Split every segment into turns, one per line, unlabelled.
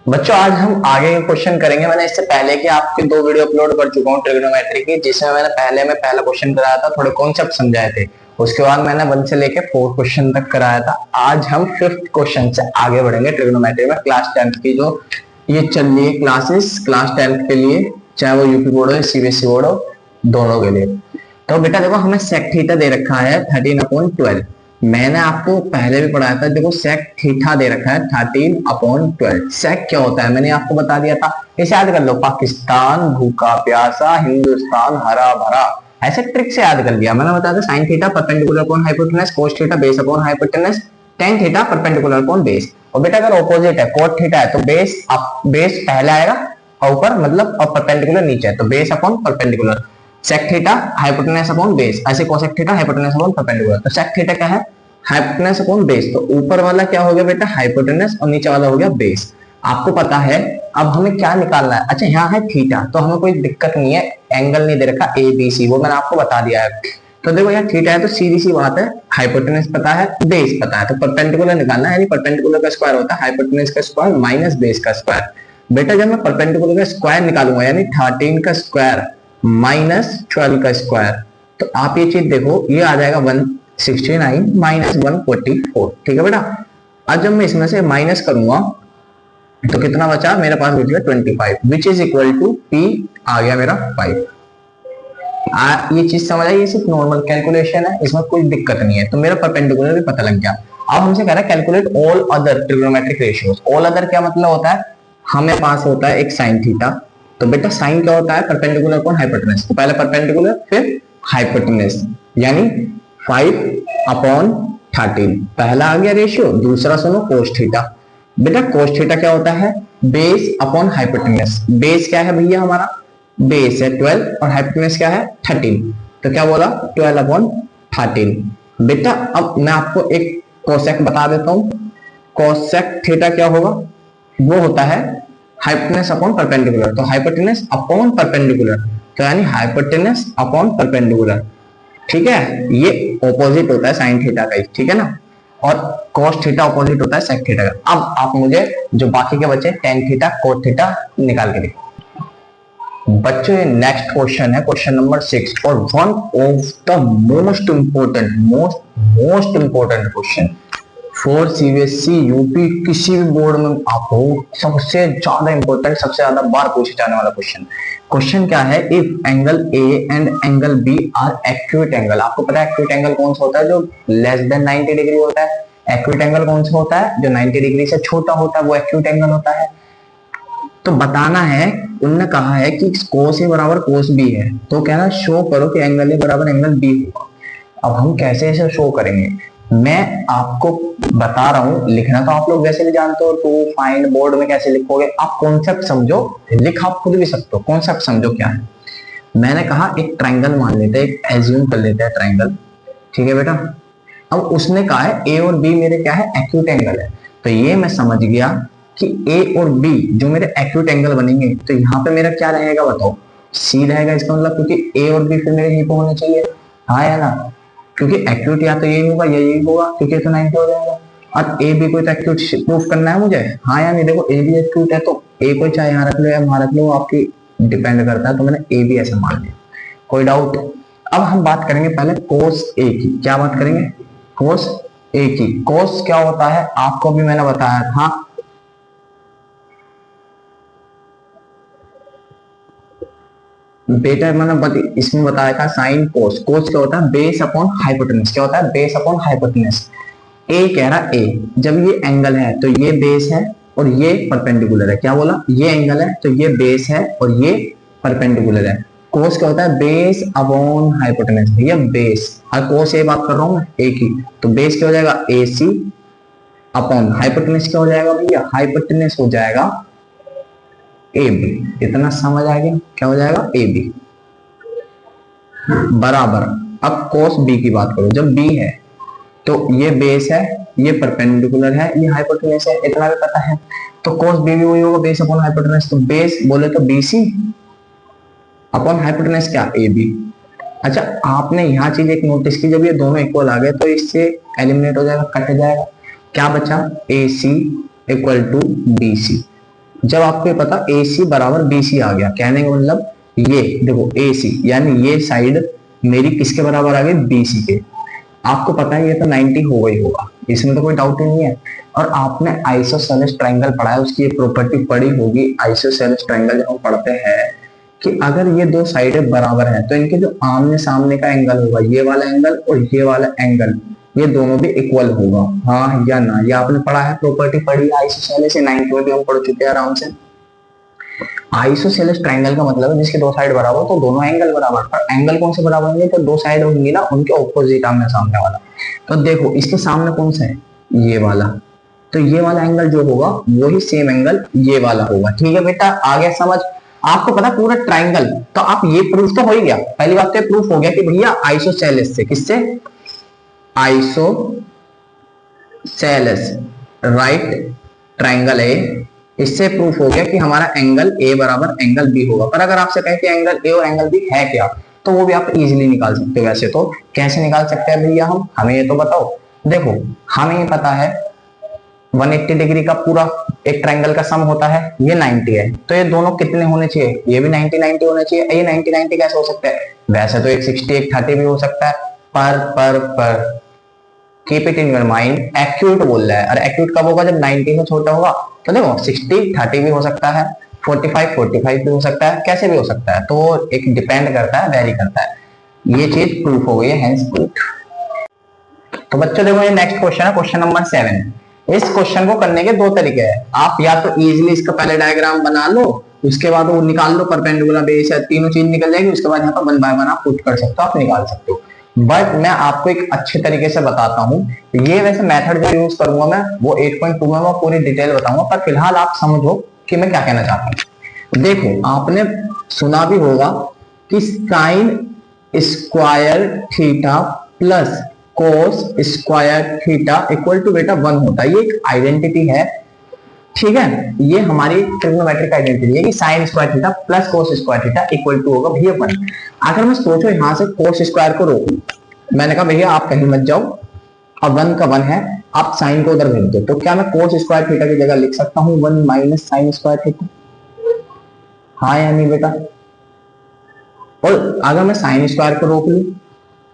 बच्चों आज हम आगे के क्वेश्चन करेंगे। मैंने इससे पहले कि आपके दो वीडियो अपलोड कर चुका हूँ ट्रिग्नोमेट्री की, जिसमें मैंने पहला क्वेश्चन कराया था, थोड़े कॉन्सेप्ट समझाए थे। उसके बाद मैंने 1 से लेके 4 क्वेश्चन तक कराया था। आज हम 5th क्वेश्चन से आगे बढ़ेंगे ट्रिग्नोमेट्री में। क्लास 10th की जो ये चल रही है क्लासेस, क्लास 10th के लिए, चाहे वो यूपी बोर्ड हो, सीबीएसई बोर्ड हो, दोनों के लिए। तो बेटा देखो, हमें सेक थीटा दे रखा है 13/12। मैंने आपको पहले भी पढ़ाया था। देखो सेक थीटा दे रखा है 13/12। सेक क्या होता है मैंने आपको बता दिया था। इसे याद कर लो, पाकिस्तान भूखा प्यासा, हिंदुस्तान हरा भरा। ऐसे ट्रिक से याद कर लिया। मैंने बताया था sine theta perpendicular upon hypotenuse, cos theta base upon hypotenuse, tan theta perpendicular upon base. और बेटा अगर ऑपोजिट है, कोट थीटा है, तो बेस पहले आएगा और ऊपर, मतलब और परपेंडिकुलर नीचे है, तो base upon perpendicular. Sec theta hypotenuse upon base, ऐसे cosec theta hypotenuse upon perpendicular. तो सेक थीटा क्या है? Hypotenuse upon base. तो ऊपर वाला क्या हो गया बेटा? हाइपोटेनस, और नीचे वाला हो गया बेस। आपको पता है अब हमें क्या निकालना है। अच्छा यहाँ है थीटा, तो हमें कोई दिक्कत नहीं है, एंगल नहीं दे रखा ए बी सी, वो मैंने आपको बता दिया है। तो देखो यहाँ थीटा है, तो सीधी सी बात है, हाइपोटेनस पता है, बेस पता है, तो परपेंडिकुलर निकालना है। यानी परपेंडिकुलर का स्क्वायर होता है हाइपोटेनस का स्क्वायर माइनस बेस का स्क्वायर। बेटा जब मैं परपेंडिकुलर का स्क्वायर निकालूंगा, यानी 13 का स्क्वायर माइनस 12 का स्क्वायर, तो आप ये चीज देखो, ये आ जाएगा 169 माइनस 144। ठीक है बेटा। आज जब मैं इसमें से माइनस करूंगा तो कितना बचा मेरे पास? बच गया 25, which is equal to P, आ गया मेरा 5। ये चीज समझ आई? ये सिर्फ नॉर्मल कैलकुलेशन है, इसमें कोई दिक्कत नहीं है। तो मेरा परपेंडिकुलर भी पता लग गया। अब हमसे कह रहा है calculate all other trigonometric ratios. All other क्या मतलब होता है? हमें पास होता है एक साइन थीटा। तो बेटा साइन क्या होता है? Perpendicular upon hypotenuse. तो पहले परपेंडिकुलर फिर हाइपोटेनस, यानी 5/13। पहला आ गया रेशियो, दूसरा सुनो कोस थीटा। बेटा कोस थीटा क्या होता है? Base upon hypotenuse. बेस क्या है भैया हमारा? बेस है 12 और हाइपोटेनस क्या है? 13। तो क्या बोला? 12/13। बेटा अब मैं आपको एक कोसेक बता देता हूं। कोसेक थीटा क्या होगा? वो होता है हाइपोटेनस अपॉन परपेंडिकुलर। तो हाइपोटेनस अपॉन परपेंडिकुलर, तो यानी हाइपोटेनस अपॉन परपेंडिकुलर। ठीक है, ये ऑपोजिट होता है साइन थीटा का, ठीक है ना। और cos थीटा ऑपोजिट होता है सेक थीटा का। अब आप मुझे जो बाकी के बचे टेन थीटा कोट थीटा निकाल के देखो। बच्चों ये नेक्स्ट क्वेश्चन है, क्वेश्चन नंबर 6, और one of the most important question for CBSE UP, किसी भी बोर्ड में आपको सबसे ज्यादा इंपॉर्टेंट, सबसे ज्यादा बार पूछे जाने वाला क्वेश्चन। क्वेश्चन क्या है? If angle A and angle B are acute angle. आपको पता है एक्यूट एंगल कौन सा होता है? जो लेस देन 90 डिग्री होता है। एक्यूट एंगल कौन सा होता है? जो 90 डिग्री से छोटा होता है, वो एक्यूट एंगल होता है। तो बताना है, उन्होंने कहा है कि कोस ए बराबर कोस बी है, तो कहना शो करो कि एंगल ए बराबर एंगल बी होगा। अब हम कैसे इसे शो करेंगे? मैं आपको बता रहा हूं, लिखना तो आप लोग वैसे भी जानते हो, टू फाइंड बोर्ड में कैसे लिखोगे। आप कॉन्सेप्ट समझो, लिख आप खुद भी सकते हो, कॉन्सेप्ट समझो क्या है। मैंने कहा एक ट्राइंगल मान लेते हैं, एक एज्यूम कर लेते हैं ट्राइंगल, ठीक है बेटा। अब उसने कहा है ए और बी मेरे क्या है? एक्यूट एंगल है। तो ये मैं समझ गया कि ए और बी जो मेरे एक्यूट एंगल बनेंगे, तो यहाँ पे मेरा क्या रहेगा बताओ? सी रहेगा। इसका मतलब क्योंकि ए और बी फिर मेरे यहीं पे होने चाहिए, हाँ या ना? क्योंकि एक्यूट या तो यही होगा या यही होगा, क्योंकि तो 90 हो जाएगा। और ए बी को तो एक्यूट प्रूफ करना है मुझे, हाँ या नहीं? देखो ए बी एक्यूट है, तो ए को चाहे यहाँ रख लो या वहां रख लो, आपकी डिपेंड करता है। तो मैंने ए बी ऐसे मान लिया, कोई डाउट? अब हम बात करेंगे पहले कोस ए की। क्या बात करेंगे? कोस ए की। कोस क्या होता है आपको भी मैंने बताया था, बेटा मैंने इसमें बताया था साइन कोस। कोस क्या होता है? Base upon hypotenuse. क्या होता है? Base upon hypotenuse. ए कह रहा ए, जब ये एंगल है तो ये बेस है और ये परपेंडिकुलर है। क्या बोला? ये एंगल है तो ये बेस है और ये परपेंडिकुलर है। कोस क्या होता है? Base upon hypotenuse. भैया बेस, और कोस ए बात कर रहा हूं मैं ए की, तो बेस क्या हो जाएगा? ए सी अपॉन हाइपोटेनस क्या हो जाएगा भैया? हाइपोटेनस हो जाएगा ए बी। इतना समझ आ गया? क्या हो जाएगा? ए बी बराबर। अब कोस बी की बात करो, जब बी है तो ये बेस है, ये परपेंडिकुलर है, ये हाइपोटेनस है, इतना भी पता है। तो कोस बी भी वही होगा, बेस अपॉन हाइपोटेनस। तो बेस बोले तो बीसी अपॉन हाइपोटेनस क्या? A B. अच्छा आपने यहाँ चीज एक नोटिस की, जब ये दोनों इक्वल आ गए तो इससे एलिमिनेट हो जाएगा, कट जाएगा। क्या बचा? ए सी इक्वल टू बी सी। जब आपको ये पता AC बराबर BC आ गया, कहने का मतलब ये देखो AC यानी ये साइड मेरी किसके बराबर आ गई, BC के। आपको पता है ये तो 90 होगा ही होगा, इसमें तो कोई डाउट ही नहीं है। और आपने आइसोसेलेस ट्रायंगल पढ़ा है, उसकी एक प्रॉपर्टी पढ़ी होगी आइसोसेलेस ट्रायंगल जब हम पढ़ते हैं कि अगर ये दो साइडें बराबर हैं तो इनके जो आमने सामने का एंगल होगा, ये वाला एंगल और ये वाला एंगल, ये दोनों भी इक्वल होगा, हाँ या ना। ये आपने पढ़ा है, प्रॉपर्टी पढ़ी है आइसोसेलेस, 9th में भी हम पढ़ चुके हैं आराम से। आइसोसेलेस ट्रायंगल का मतलब है जिसके दो साइड बराबर तो दोनों एंगल बराबर। पर एंगल कौन से बराबर होंगे, तो दो साइड होंगी ना उनके ऑपोजिट आमने सामने वाला। तो देखो इसके सामने कौन सा है, ये वाला, तो ये वाला एंगल जो होगा वही सेम एंगल ये वाला होगा। ठीक है बेटा, आ गया समझ। आपको पता पूरा ट्रायंगल, तो आप ये प्रूफ तो हो ही गया, पहली बात तो प्रूफ हो गया कि भैया आइसोसेलेस से, किससे, आइसोसेलेस राइट ट्रायंगल है, इससे प्रूफ हो गया कि हमारा एंगल ए बराबर एंगल बी होगा। पर अगर आपसे कहे कि एंगल ए और एंगल बी है क्या, तो वो भी आप इजीली निकाल सकते हो। वैसे तो कैसे निकाल सकते हैं भैया हम, हमें ये तो बताओ। देखो हमें ये पता है 180 डिग्री का पूरा एक ट्रायंगल का सम होता है, ये 90 है, तो ये दोनों कितने होने चाहिए, ये भी 90-90 होने चाहिए। ये 90-90 कैसे हो सकता है, वैसे तो एक 60 एक 30 भी हो सकता है, पर keep it in your mind, acute बोल रहा है, और एक्यूट कब होगा, जब 90 से छोटा होगा। तो देखो 60-30 भी हो सकता है, 45-45 भी हो सकता है, कैसे भी हो सकता है, तो एक डिपेंड करता है, वेरी करता है। ये चीज प्रूफ हो गई है, हेंस प्रूफ। तो बच्चों देखो ये नेक्स्ट क्वेश्चन है, क्वेश्चन नंबर 7। इस क्वेश्चन को करने के दो तरीके हैं, आप या तो इजीली इसका पहले डायग्राम बना लो, उसके बाद वो निकाल लो परपेंडिकुलर बेस है, तीनों चीज निकल जाएगी, उसके बाद यहाँ पर 1 बाय 1 आप पुट कर सकते हो, आप निकाल सकते हो। बट मैं आपको एक अच्छे तरीके से बताता हूँ, ये वैसे मेथड जो यूज करूंगा मैं वो 8.2 में मैं पूरी डिटेल बताऊंगा, पर फिलहाल आप समझो कि मैं क्या कहना चाहता हूँ। देखो आपने सुना भी होगा कि sine square theta plus cos square theta equal to बेटा 1 होता है, ये एक आइडेंटिटी है। ठीक है, ये हमारी ट्रिग्नोमेट्रिक आइडेंटिटी है कि sine square theta plus cos square theta equal to होगा भैया 1। अगर मैं सोचो यहां से कोस स्क्वायर को रोकूं, मैंने कहा भैया आप कहीं मत जाओ, अब 1 का 1 है, आप साइन को उधर भेज दो, तो क्या मैं कोस स्क्वायर थीटा की जगह लिख सकता हूँ 1 माइनस साइन स्क्वायर थीटा, हाँ या नहीं बेटा। और अगर मैं साइन स्क्वायर को रोक लूं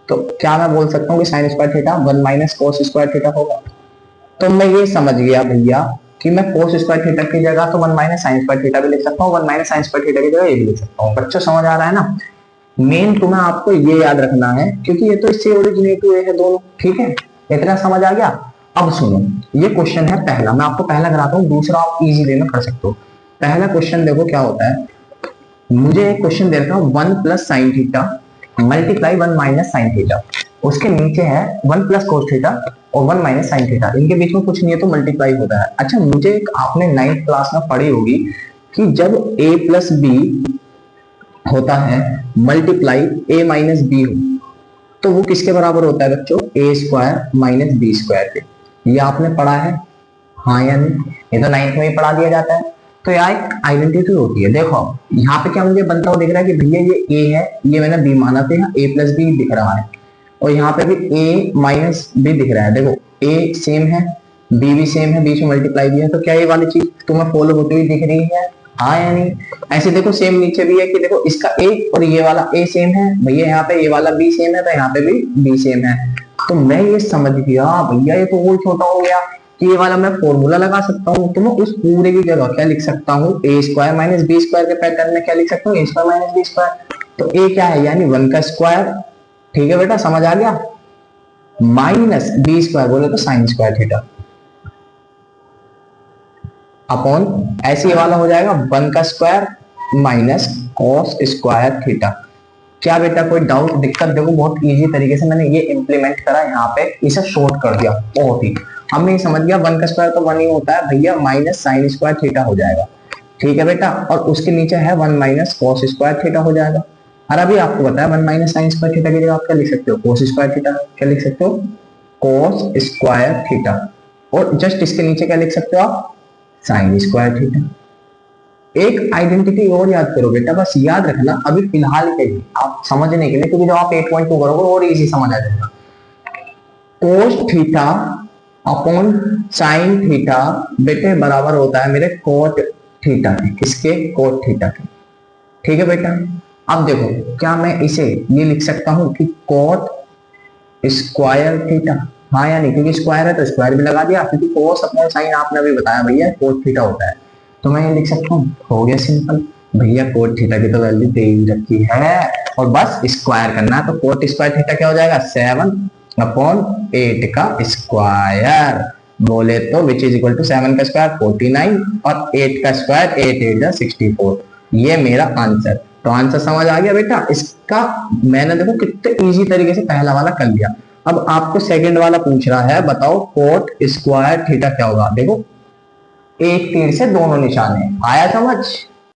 तो क्या मैं बोल सकता हूँ कि sine square theta 1 minus cos square theta होगा। तो मैं ये समझ गया भैया कि मैं कोस स्क्वायर थीटा की जगह तो 1 माइनस साइन स्क्वायर थीटा भी लिख सकता हूँ, 1 माइनस साइन स्क्वायर थीटा की जगह ये भी लिख सकता हूँ। बच्चों समझ आ रहा है ना। मेन तुम्हें आपको ये याद रखना है क्योंकि ये तो इससे ओरिजिनेट हुए हैं दोनों। ठीक है, इतना समझ आ गया। अब सुनो, ये क्वेश्चन है पहला, मैं आपको पहला कराता हूँ, दूसरा आप इजी वे में कर सकते हो। पहला क्वेश्चन देखो क्या होता है, मुझे एक क्वेश्चन दे रखा है 1 plus sine theta multiply 1 minus sine theta, उसके नीचे है 1 प्लस कोस थीटा और 1 माइनस साइन थीटा, इनके बीच में कुछ नहीं है तो मल्टीप्लाई होता है। अच्छा मुझे एक आपने 9th क्लास में पढ़ी होगी कि जब a प्लस बी होता है मल्टीप्लाई a माइनस बी हो तो वो किसके बराबर होता है बच्चों, a square minus B square के। ये आपने पढ़ा है, हाँ या नहीं, ये तो 9th में ही पढ़ा दिया जाता है। तो यार एक आइडेंटिटी होती है। देखो यहाँ पे क्या मुझे बनता हुआ दिख रहा है कि भैया ये a है, ये मैंने b माना था, यहाँ a प्लस बी दिख रहा है, और यहाँ पे भी a माइनस बी दिख रहा है। देखो a सेम है, b भी सेम है, बीच में मल्टीप्लाई भी है, तो क्या ये वाली चीज तुम्हें फॉलो होती हुई दिख रही है, हाँ या नहीं। ऐसे देखो सेम नीचे भी है कि देखो इसका a और ये वाला a सेम है भैया, यहाँ पे ये वाला b सेम है तो यहाँ पे भी b सेम है। तो मैं ये समझ गया भैया ये तो और छोटा हो गया कि ये वाला मैं फॉर्मूला लगा सकता हूँ, तो मैं उस पूरे की जगह क्या लिख सकता हूँ, a square minus B square के पैटर्न में क्या लिख सकता हूँ, a square minus B square. तो a क्या है, यानी 1 का स्क्वायर, ठीक है बेटा समझ आ गया, माइनस बी स्क्वायर बोले तो साइन स्क्वायर थीटा अपॉन ऐसे वाला हो जाएगा 1 का square minus cos square theta. क्या बेटा कोई डाउट दिक्कत, देखो बहुत इजी तरीके से मैंने ये इंप्लीमेंट करा, यहाँ पे इसे शॉर्ट कर दिया बहुत ही, हमने समझ गया 1 का स्क्वायर तो 1 ही होता है भैया, माइनस साइन स्क्वायर थीटा हो जाएगा। ठीक है बेटा, और उसके नीचे है 1 माइनस कॉस स्क्वायर थीटा हो जाएगा। और अभी आपको बताया 1 माइनस साइन स्क्वायर थीटा की जगह आप क्या लिख सकते हो, कोस स्क्वायर थीटा, क्या लिख सकते हो, कोस स्क्वायर थीटा, और जस्ट इसके नीचे क्या लिख सकते हो आप, साइन स्क्वायर थीटा। एक आइडेंटिटी और याद करो बेटा, बस याद रखना अभी फिलहाल के लिए आप समझने के लिए, क्योंकि जब आप 8.2 करोगे और इजी समझ आ जाएगा। Cos theta upon sine theta बेटे बराबर होता है मेरे कोट थीटा है, किसके, कोट थीटा के। ठीक है बेटा, अब देखो क्या मैं इसे ये लिख सकता हूं कि कोट स्क्वायर थीटा, हाँ या नहीं, क्योंकि स्क्वायर है तो स्क्वायर भी लगा दिया, क्योंकि कोस अपॉन साइन आपने अभी बताया भैया कोट थीटा होता है, तो मैं ये लिख सकता हूँ, हो गया सिंपल भैया, कोट थीटा की तो वैल्यू दे ही रखी है और बस स्क्वायर करना है, तो कोट स्क्वायर थीटा क्या हो जाएगा, 7/8 का स्क्वायर, बोले तो विच इज इक्वल टू 7 का स्क्वायर 49 और 8 का स्क्वायर 8 8 जा 64, ये मेरा आंसर। तो आंसर समझ आ गया बेटा इसका, मैंने देखो कितने इजी तरीके से पहला वाला कर लिया। अब आपको सेकंड वाला पूछ रहा है, बताओ कोट स्क्वायर थीटा क्या होगा। देखो एक तीर से दोनों निशाने, आया समझ।